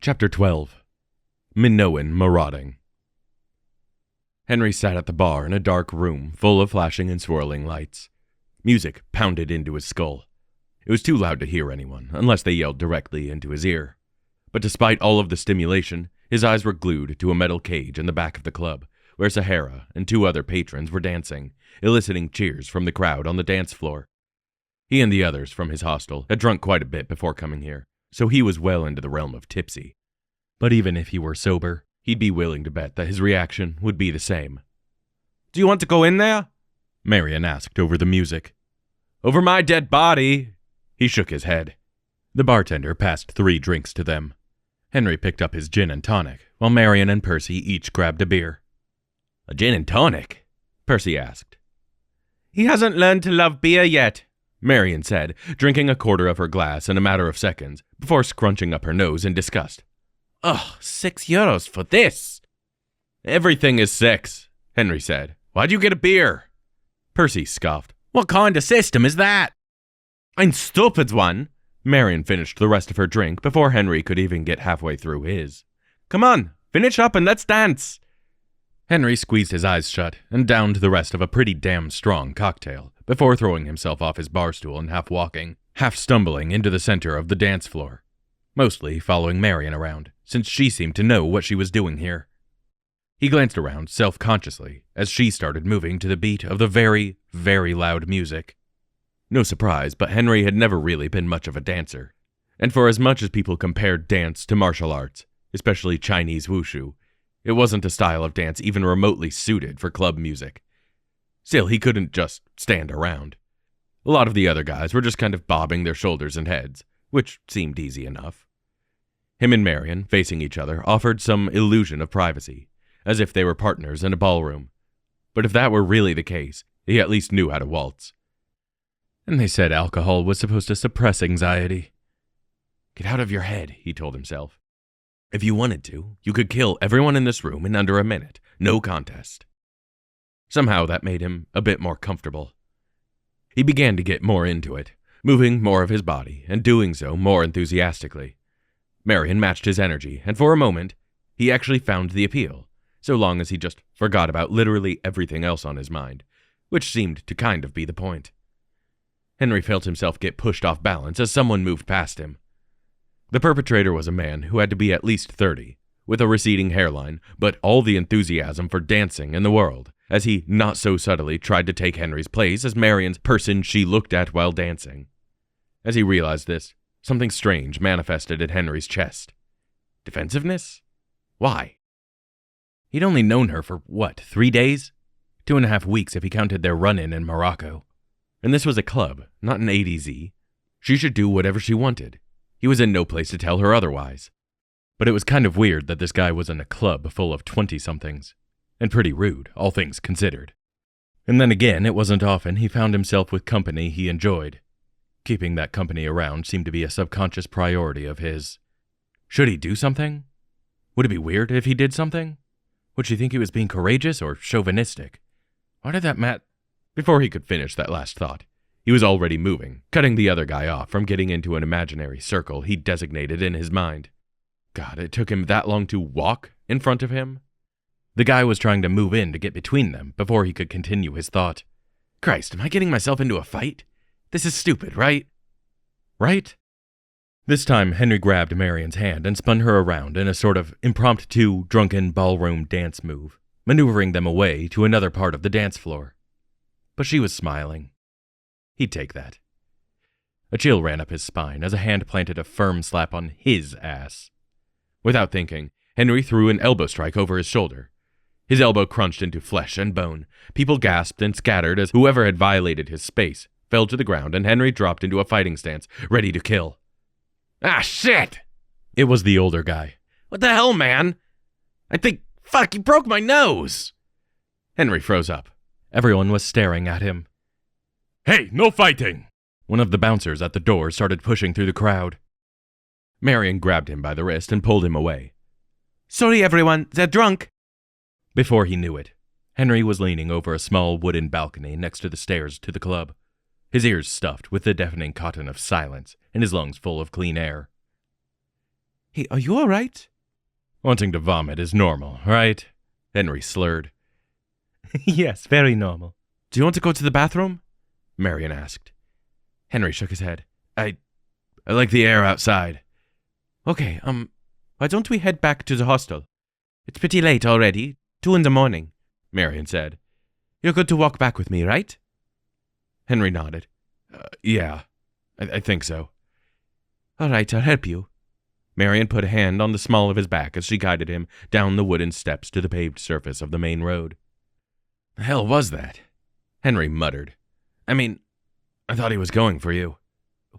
Chapter 12. Minoan Marauding. Henry sat at the bar in a dark room full of flashing and swirling lights. Music pounded into his skull. It was too loud to hear anyone, unless they yelled directly into his ear. But despite all of the stimulation, his eyes were glued to a metal cage in the back of the club, where Sahara and two other patrons were dancing, eliciting cheers from the crowd on the dance floor. He and the others from his hostel had drunk quite a bit before coming here, so he was well into the realm of tipsy. But even if he were sober, he'd be willing to bet that his reaction would be the same. "Do you want to go in there?" Marion asked over the music. "Over my dead body." He shook his head. The bartender passed 3 drinks to them. Henry picked up his gin and tonic, while Marion and Percy each grabbed a beer. "A gin and tonic?" Percy asked. "He hasn't learned to love beer yet," Marion said, drinking a quarter of her glass in a matter of seconds, before scrunching up her nose in disgust. "Ugh, €6 for this." "Everything is 6, Henry said. "Why'd you get a beer?" Percy scoffed. "What kind of system is that?" "Ein stupid one." Marion finished the rest of her drink before Henry could even get halfway through his. "Come on, finish up and let's dance." Henry squeezed his eyes shut and downed the rest of a pretty damn strong cocktail before throwing himself off his bar stool and half walking, half stumbling into the center of the dance floor, mostly following Marion around, since she seemed to know what she was doing here. He glanced around self-consciously as she started moving to the beat of the very, very loud music. No surprise, but Henry had never really been much of a dancer, and for as much as people compared dance to martial arts, especially Chinese wushu, it wasn't a style of dance even remotely suited for club music. Still, he couldn't just stand around. A lot of the other guys were just kind of bobbing their shoulders and heads, which seemed easy enough. Him and Marion, facing each other, offered some illusion of privacy, as if they were partners in a ballroom. But if that were really the case, he at least knew how to waltz. And they said alcohol was supposed to suppress anxiety. Get out of your head, he told himself. If you wanted to, you could kill everyone in this room in under a minute, no contest. Somehow that made him a bit more comfortable. He began to get more into it, moving more of his body and doing so more enthusiastically. Marion matched his energy, and for a moment, he actually found the appeal, so long as he just forgot about literally everything else on his mind, which seemed to kind of be the point. Henry felt himself get pushed off balance as someone moved past him. The perpetrator was a man who had to be at least 30, with a receding hairline, but all the enthusiasm for dancing in the world, as he not so subtly tried to take Henry's place as Marion's person she looked at while dancing. As he realized this, something strange manifested at Henry's chest. Defensiveness? Why? He'd only known her for, 3 days? 2.5 weeks if he counted their run-in in Morocco. And this was a club, not an ADZ. She should do whatever she wanted. He was in no place to tell her otherwise. But it was kind of weird that this guy was in a club full of 20-somethings. And pretty rude, all things considered. And then again, it wasn't often he found himself with company he enjoyed. Keeping that company around seemed to be a subconscious priority of his. Should he do something? Would it be weird if he did something? Would she think he was being courageous or chauvinistic? Why did that Before he could finish that last thought, he was already moving, cutting the other guy off from getting into an imaginary circle he'd designated in his mind. God, it took him that long to walk in front of him? The guy was trying to move in to get between them before he could continue his thought. Christ, am I getting myself into a fight? This is stupid, right? Right? This time, Henry grabbed Marion's hand and spun her around in a sort of impromptu, drunken ballroom dance move, maneuvering them away to another part of the dance floor. But she was smiling. He'd take that. A chill ran up his spine as a hand planted a firm slap on his ass. Without thinking, Henry threw an elbow strike over his shoulder. His elbow crunched into flesh and bone. People gasped and scattered as whoever had violated his space fell to the ground and Henry dropped into a fighting stance, ready to kill. "Ah, shit!" It was the older guy. "What the hell, man? Fuck, you broke my nose!" Henry froze up. Everyone was staring at him. "Hey, no fighting!" One of the bouncers at the door started pushing through the crowd. Marion grabbed him by the wrist and pulled him away. "Sorry, everyone, they're drunk." Before he knew it, Henry was leaning over a small wooden balcony next to the stairs to the club, his ears stuffed with the deafening cotton of silence and his lungs full of clean air. Hey, are you all right? Wanting to vomit is normal, right? Henry slurred. Yes, very normal. Do you want to go to the bathroom? Marion asked. Henry shook his head. I like the air outside. Okay, why don't we head back to the hostel? It's pretty late already, 2 a.m, Marion said. You're good to walk back with me, right? Henry nodded. Yeah, I think so. All right, I'll help you. Marion put a hand on the small of his back as she guided him down the wooden steps to the paved surface of the main road. The hell was that? Henry muttered. I mean, I thought he was going for you.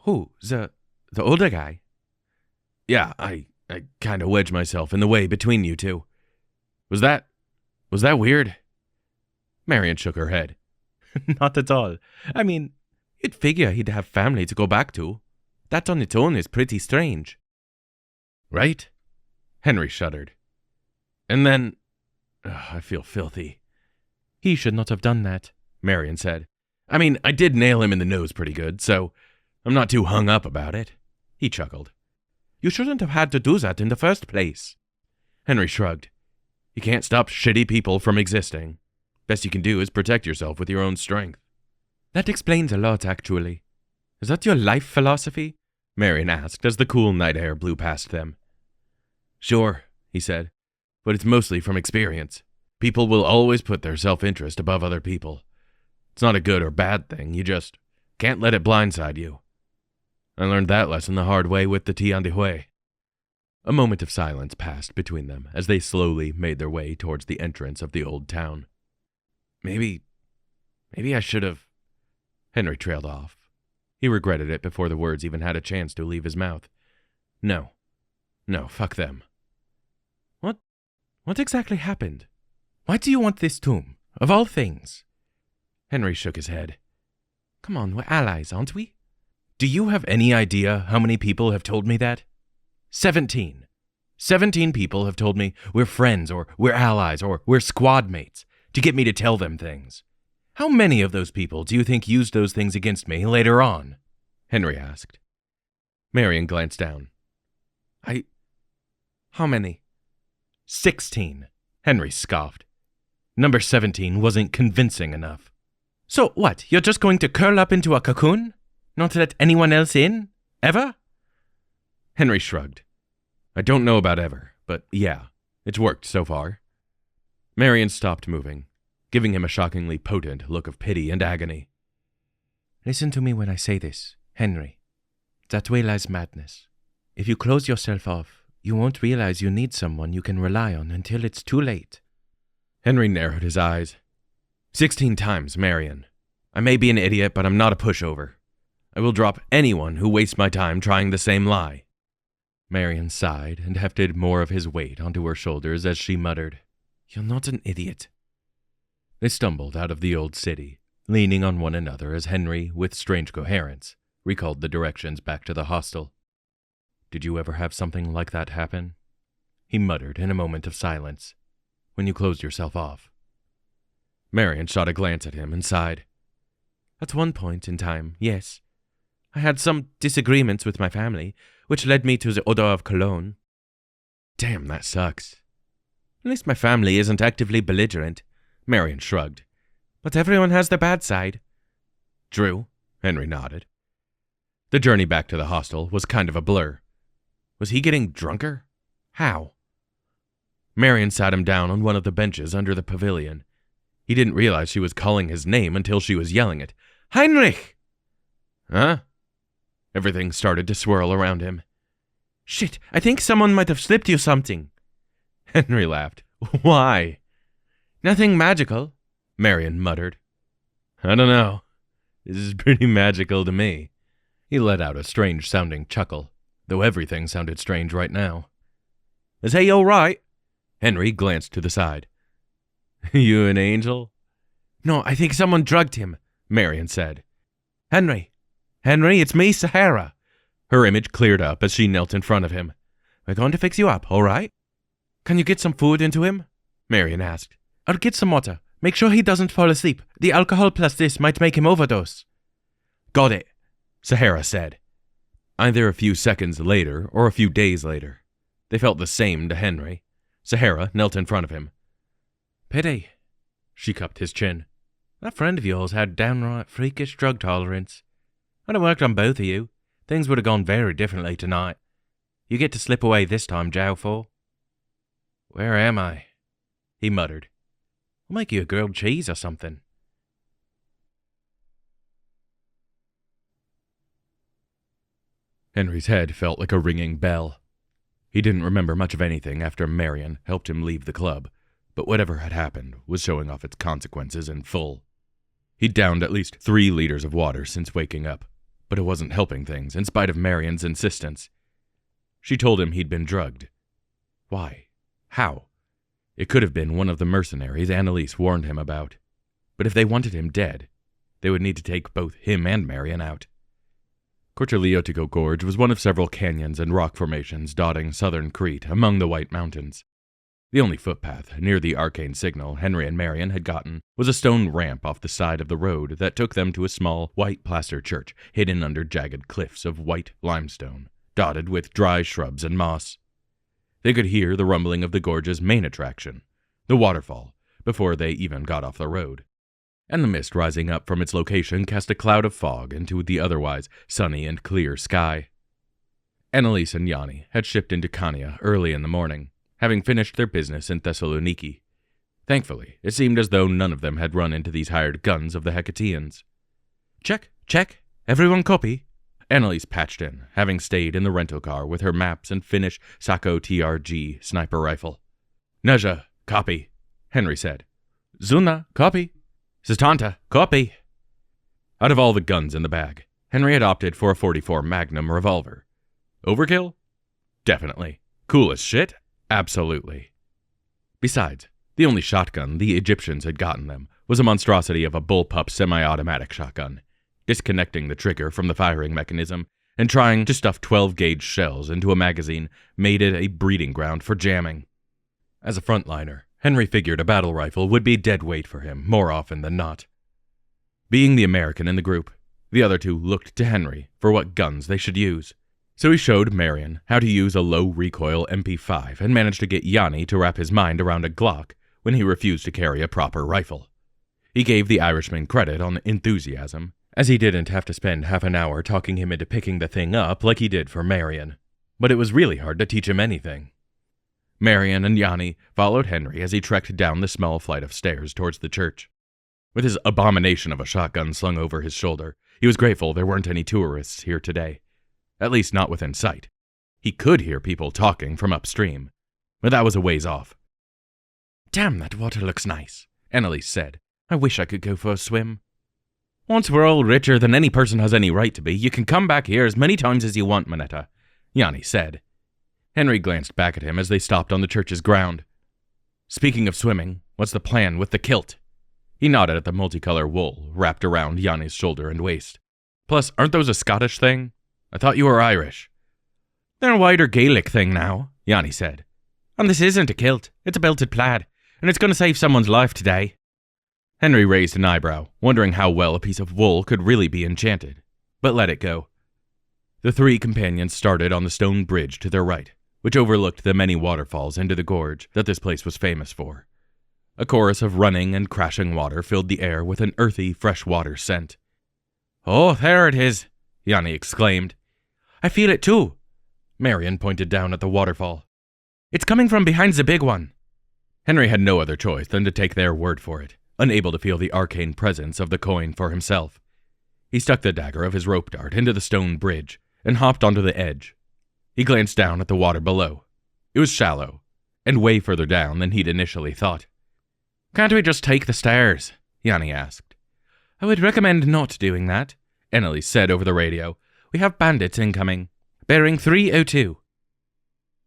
Who? The older guy? Yeah, I kind of wedged myself in the way between you two. Was that weird? Marion shook her head. Not at all. I mean, you'd figure he'd have family to go back to. That on its own is pretty strange. Right? Henry shuddered. And then... I feel filthy. He should not have done that, Marion said. I mean, I did nail him in the nose pretty good, so I'm not too hung up about it. He chuckled. You shouldn't have had to do that in the first place. Henry shrugged. You can't stop shitty people from existing. Best you can do is protect yourself with your own strength. That explains a lot, actually. Is that your life philosophy? Marion asked as the cool night air blew past them. Sure, he said, but it's mostly from experience. People will always put their self-interest above other people. It's not a good or bad thing, you just can't let it blindside you. I learned that lesson the hard way with the Tiandihui. A moment of silence passed between them as they slowly made their way towards the entrance of the old town. Maybe I should have... Henry trailed off. He regretted it before the words even had a chance to leave his mouth. No, fuck them. What exactly happened? Why do you want this tomb, of all things? Henry shook his head. Come on, we're allies, aren't we? Do you have any idea how many people have told me that? 17. 17 people have told me we're friends, or we're allies, or we're squad mates, to get me to tell them things. How many of those people do you think used those things against me later on? Henry asked. Marion glanced down. How many? 16, Henry scoffed. Number 17 wasn't convincing enough. So what, you're just going to curl up into a cocoon? Not let anyone else in? Ever? Henry shrugged. I don't know about ever, but yeah, it's worked so far. Marion stopped moving, giving him a shockingly potent look of pity and agony. Listen to me when I say this, Henry. That way lies madness. If you close yourself off, you won't realize you need someone you can rely on until it's too late. Henry narrowed his eyes. 16 times, Marion. I may be an idiot, but I'm not a pushover. I will drop anyone who wastes my time trying the same lie. Marion sighed and hefted more of his weight onto her shoulders as she muttered, You're not an idiot. They stumbled out of the old city, leaning on one another as Henry, with strange coherence, recalled the directions back to the hostel. Did you ever have something like that happen? He muttered in a moment of silence, when you closed yourself off. Marion shot a glance at him and sighed. At one point in time, yes. I had some disagreements with my family, which led me to the odor of cologne. Damn, that sucks. At least my family isn't actively belligerent, Marion shrugged. But everyone has their bad side. True, Henry nodded. The journey back to the hostel was kind of a blur. Was he getting drunker? How? Marion sat him down on one of the benches under the pavilion. He didn't realize she was calling his name until she was yelling it. Heinrich! Huh? Everything started to swirl around him. Shit, I think someone might have slipped you something. Henry laughed. Why? Nothing magical, Marion muttered. I don't know. This is pretty magical to me. He let out a strange-sounding chuckle, though everything sounded strange right now. Is he all right? Henry glanced to the side. You an angel? No, I think someone drugged him, Marion said. Henry, it's me, Sahara. Her image cleared up as she knelt in front of him. We're going to fix you up, all right? Can you get some food into him? Marion asked. I'll get some water. Make sure he doesn't fall asleep. The alcohol plus this might make him overdose. Got it, Sahara said. Either a few seconds later or a few days later, They felt the same to Henry. Sahara knelt in front of him. Pity. She cupped his chin. That friend of yours had downright freakish drug tolerance. I'd have worked on both of you. Things would have gone very differently tonight. You get to slip away this time, Jowful. Where am I? He muttered. I'll make you a grilled cheese or something. Henry's head felt like a ringing bell. He didn't remember much of anything after Marion helped him leave the club, but whatever had happened was showing off its consequences in full. He'd downed at least 3 liters of water since waking up, but it wasn't helping things in spite of Marion's insistence. She told him he'd been drugged. Why? How? It could have been one of the mercenaries Annalise warned him about. But if they wanted him dead, they would need to take both him and Marion out. Cortoliotico Gorge was one of several canyons and rock formations dotting southern Crete among the White Mountains. The only footpath near the arcane signal Henry and Marion had gotten was a stone ramp off the side of the road that took them to a small white plaster church hidden under jagged cliffs of white limestone, dotted with dry shrubs and moss. They could hear the rumbling of the gorge's main attraction, the waterfall, before they even got off the road. And the mist rising up from its location cast a cloud of fog into the otherwise sunny and clear sky. Annalise and Yanni had shipped into Khania early in the morning, having finished their business in Thessaloniki. Thankfully, it seemed as though none of them had run into these hired guns of the Hecateans. Check. Everyone copy? Annalise patched in, having stayed in the rental car with her maps and Finnish Sako TRG sniper rifle. Naja, copy, Henry said. Zuna, copy. Satanta, copy. Out of all the guns in the bag, Henry had opted for a .44 Magnum revolver. Overkill? Definitely. Cool as shit? Absolutely. Besides, the only shotgun the Egyptians had gotten them was a monstrosity of a bullpup semi-automatic shotgun. Disconnecting the trigger from the firing mechanism and trying to stuff 12-gauge shells into a magazine made it a breeding ground for jamming. As a frontliner, Henry figured a battle rifle would be dead weight for him more often than not. Being the American in the group, the other two looked to Henry for what guns they should use. So he showed Marion how to use a low-recoil MP5 and managed to get Yanni to wrap his mind around a Glock when he refused to carry a proper rifle. He gave the Irishman credit on enthusiasm, as he didn't have to spend half an hour talking him into picking the thing up like he did for Marion. But it was really hard to teach him anything. Marion and Yanni followed Henry as he trekked down the small flight of stairs towards the church. With his abomination of a shotgun slung over his shoulder, he was grateful there weren't any tourists here today. At least not within sight. He could hear people talking from upstream, but that was a ways off. Damn, that water looks nice, Annalise said. I wish I could go for a swim. Once we're all richer than any person has any right to be, you can come back here as many times as you want, Moneta, Yanni said. Henry glanced back at him as they stopped on the church's ground. Speaking of swimming, what's the plan with the kilt? He nodded at the multicolor wool wrapped around Yanni's shoulder and waist. Plus, aren't those a Scottish thing? I thought you were Irish. They're a wider Gaelic thing now, Yanni said. And this isn't a kilt, it's a belted plaid, and it's going to save someone's life today. Henry raised an eyebrow, wondering how well a piece of wool could really be enchanted, but let it go. The 3 companions started on the stone bridge to their right, which overlooked the many waterfalls into the gorge that this place was famous for. A chorus of running and crashing water filled the air with an earthy, fresh-water scent. Oh, there it is, Yanni exclaimed. I feel it too. Marion pointed down at the waterfall. It's coming from behind the big one. Henry had no other choice than to take their word for it, unable to feel the arcane presence of the coin for himself. He stuck the dagger of his rope dart into the stone bridge and hopped onto the edge. He glanced down at the water below. It was shallow, and way further down than he'd initially thought. Can't we just take the stairs? Yanni asked. I would recommend not doing that, Annalise said over the radio. We have bandits incoming. Bearing 302.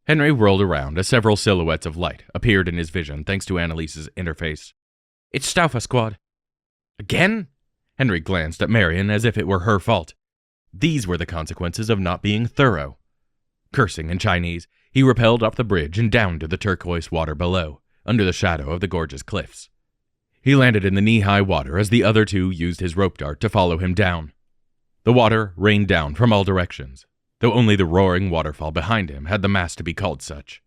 Henry rolled around as several silhouettes of light appeared in his vision thanks to Annalise's interface. It's Staufa Squad. Again? Henry glanced at Marion as if it were her fault. These were the consequences of not being thorough. Cursing in Chinese, he rappelled up the bridge and down to the turquoise water below, under the shadow of the gorge's cliffs. He landed in the knee-high water as the other two used his rope dart to follow him down. The water rained down from all directions. though only the roaring waterfall behind him had the mass to be called such.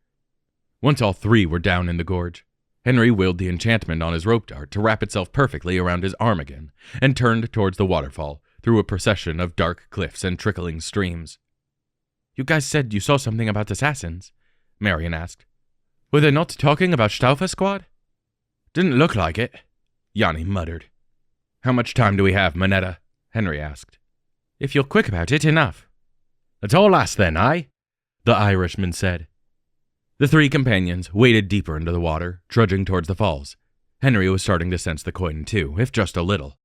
Once all three were down in the gorge, Henry willed the enchantment on his rope dart to wrap itself perfectly around his arm again, and turned towards the waterfall through a procession of dark cliffs and trickling streams. You guys said you saw something about assassins, Marion asked. Were they not talking about Stauffer squad? Didn't look like it, Yanni muttered. How much time do we have, Minetta? Henry asked. If you're quick about it, enough. Let's all ask then, aye? The Irishman said. The three companions waded deeper into the water, trudging towards the falls. Henry was starting to sense the coin too, if just a little.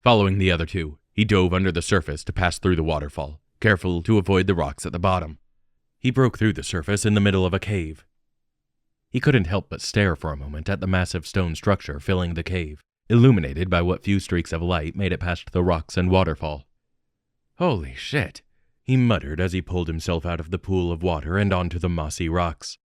Following the other two, he dove under the surface to pass through the waterfall, careful to avoid the rocks at the bottom. He broke through the surface in the middle of a cave. He couldn't help but stare for a moment at the massive stone structure filling the cave, illuminated by what few streaks of light made it past the rocks and waterfall. Holy shit, he muttered as he pulled himself out of the pool of water and onto the mossy rocks.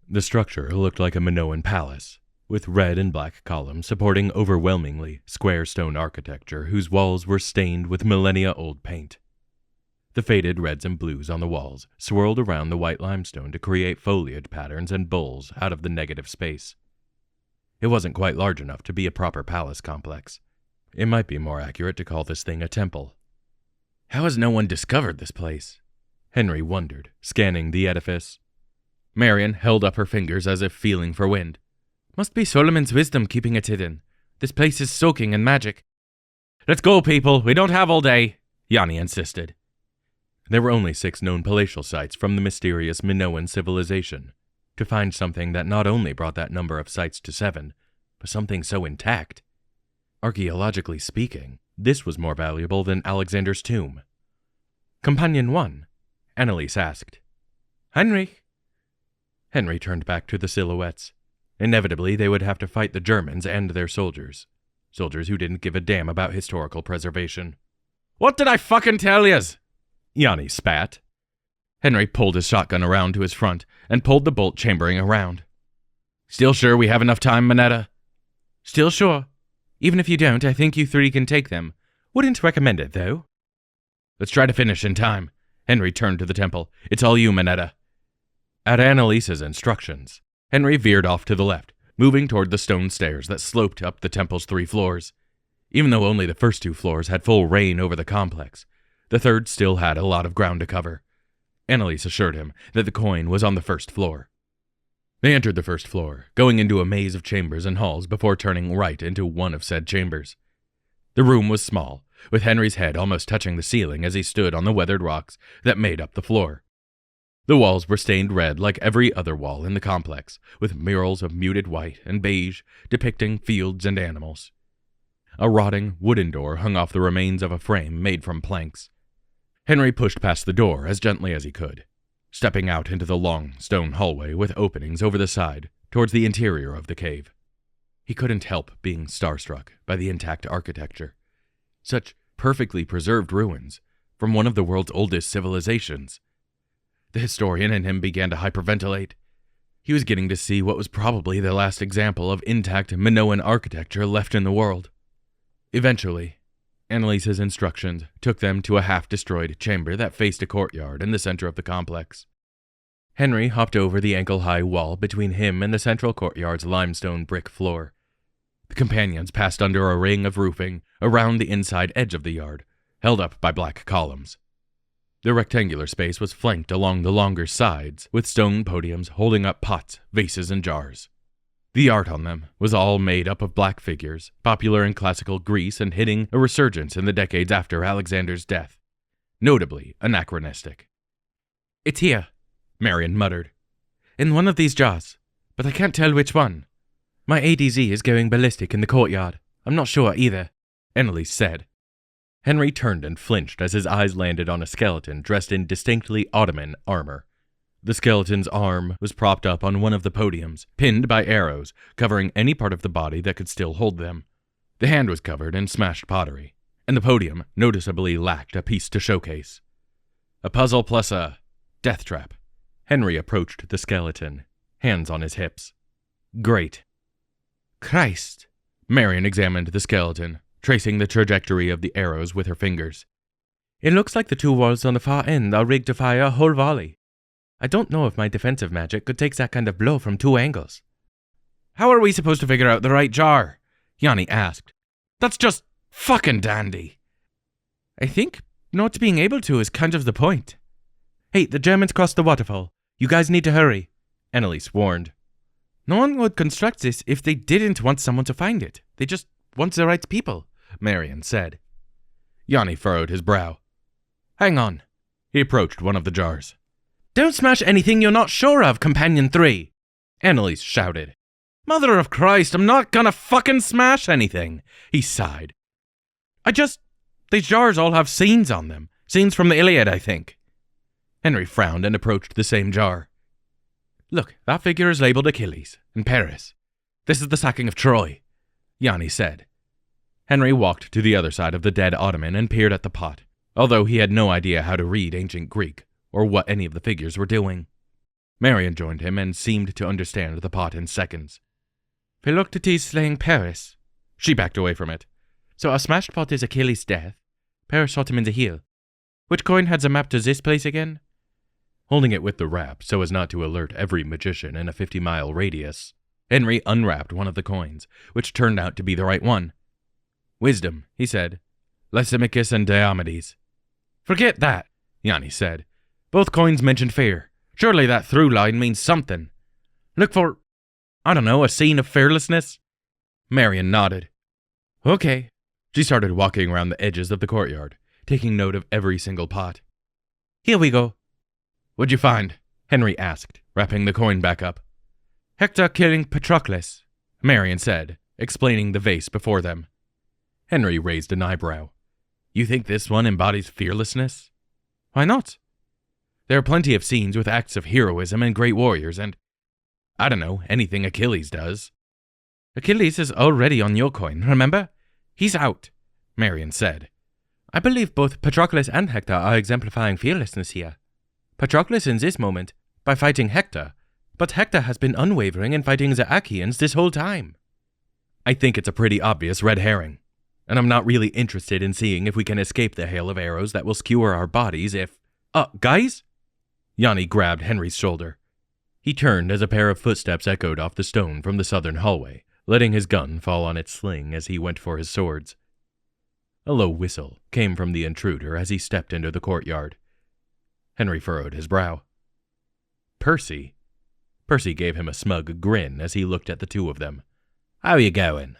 The structure looked like a Minoan palace, with red and black columns supporting overwhelmingly square stone architecture whose walls were stained with millennia-old paint. The faded reds and blues on the walls swirled around the white limestone to create foliage patterns and bowls out of the negative space. It wasn't quite large enough to be a proper palace complex. It might be more accurate to call this thing a temple. How has no one discovered this place? Henry wondered, scanning the edifice. Marion held up her fingers as if feeling for wind. Must be Solomon's wisdom keeping it hidden. This place is soaking in magic. Let's go, people. We don't have all day, Yanni insisted. There were only 6 known palatial sites from the mysterious Minoan civilization. To find something that not only brought that number of sites to 7, but something so intact. Archaeologically speaking, this was more valuable than Alexander's tomb. Companion 1, Annalise asked. Heinrich? Henry turned back to the silhouettes. Inevitably, they would have to fight the Germans and their soldiers. Soldiers who didn't give a damn about historical preservation. What did I fucking tell yous? Yanni spat. Henry pulled his shotgun around to his front and pulled the bolt chambering around. Still sure we have enough time, Minetta? Still sure. Even if you don't, I think you 3 can take them. Wouldn't recommend it, though. Let's try to finish in time. Henry turned to the temple. It's all you, Minetta. At Annalise's instructions, Henry veered off to the left, moving toward the stone stairs that sloped up the temple's 3 floors. Even though only the first 2 floors had full reign over the complex, the third still had a lot of ground to cover. Annalise assured him that the coin was on the first floor. They entered the first floor, going into a maze of chambers and halls before turning right into one of said chambers. The room was small, with Henry's head almost touching the ceiling as he stood on the weathered rocks that made up the floor. The walls were stained red like every other wall in the complex, with murals of muted white and beige depicting fields and animals. A rotting wooden door hung off the remains of a frame made from planks. Henry pushed past the door as gently as he could, stepping out into the long stone hallway with openings over the side towards the interior of the cave. He couldn't help being starstruck by the intact architecture. Such perfectly preserved ruins from one of the world's oldest civilizations. The historian in him began to hyperventilate. He was getting to see what was probably the last example of intact Minoan architecture left in the world. Eventually, Annalise's instructions took them to a half-destroyed chamber that faced a courtyard in the center of the complex. Henry hopped over the ankle-high wall between him and the central courtyard's limestone brick floor. The companions passed under a ring of roofing around the inside edge of the yard, held up by black columns. The rectangular space was flanked along the longer sides with stone podiums holding up pots, vases, and jars. The art on them was all made up of black figures, popular in classical Greece and hitting a resurgence in the decades after Alexander's death. Notably anachronistic. It's here, Marion muttered. In one of these jars, but I can't tell which one. My ADZ is going ballistic in the courtyard. I'm not sure either, Annalise said. Henry turned and flinched as his eyes landed on a skeleton dressed in distinctly Ottoman armor. The skeleton's arm was propped up on one of the podiums, pinned by arrows, covering any part of the body that could still hold them. The hand was covered in smashed pottery, and the podium noticeably lacked a piece to showcase. A puzzle plus a death trap. Henry approached the skeleton, hands on his hips. Great. Christ! Marion examined the skeleton, tracing the trajectory of the arrows with her fingers. It looks like the two walls on the far end are rigged to fire a whole volley. I don't know if my defensive magic could take that kind of blow from 2 angles. How are we supposed to figure out the right jar? Yanni asked. That's just fucking dandy. I think not being able to is kind of the point. Hey, the Germans crossed the waterfall. You guys need to hurry, Annalise warned. No one would construct this if they didn't want someone to find it. They just want the right people, Marion said. Yanni furrowed his brow. Hang on. He approached one of the jars. Don't smash anything you're not sure of, Companion 3, Annalise shouted. Mother of Christ, I'm not gonna fucking smash anything, he sighed. These jars all have scenes on them. Scenes from the Iliad, I think. Henry frowned and approached the same jar. Look, that figure is labeled Achilles, in Paris. This is the sacking of Troy, Yanni said. Henry walked to the other side of the dead Ottoman and peered at the pot, although he had no idea how to read ancient Greek, or what any of the figures were doing. Marion joined him and seemed to understand the pot in seconds. Philoctetes slaying Paris. She backed away from it. So a smashed pot is Achilles' death. Paris shot him in the heel. Which coin had the map to this place again? Holding it with the wrap so as not to alert every magician in a 50-mile radius, Henry unwrapped one of the coins, which turned out to be the right one. Wisdom, he said. Lysimachus and Diomedes. Forget that, Yanni said. Both coins mentioned fear. Surely that through line means something. Look for, I don't know, a scene of fearlessness? Marion nodded. Okay. She started walking around the edges of the courtyard, taking note of every single pot. Here we go. What'd you find? Henry asked, wrapping the coin back up. Hector killing Patroclus, Marion said, explaining the vase before them. Henry raised an eyebrow. You think this one embodies fearlessness? Why not? There are plenty of scenes with acts of heroism and great warriors and, I don't know, anything Achilles does. Achilles is already on your coin, remember? He's out, Marion said. I believe both Patroclus and Hector are exemplifying fearlessness here. Patroclus in this moment, by fighting Hector, but Hector has been unwavering in fighting the Achaeans this whole time. I think it's a pretty obvious red herring, and I'm not really interested in seeing if we can escape the hail of arrows that will skewer our bodies if... Guys? Yanni grabbed Henry's shoulder. He turned as a pair of footsteps echoed off the stone from the southern hallway, letting his gun fall on its sling as he went for his swords. A low whistle came from the intruder as he stepped into the courtyard. Henry furrowed his brow. Percy? Percy gave him a smug grin as he looked at the two of them. How you going?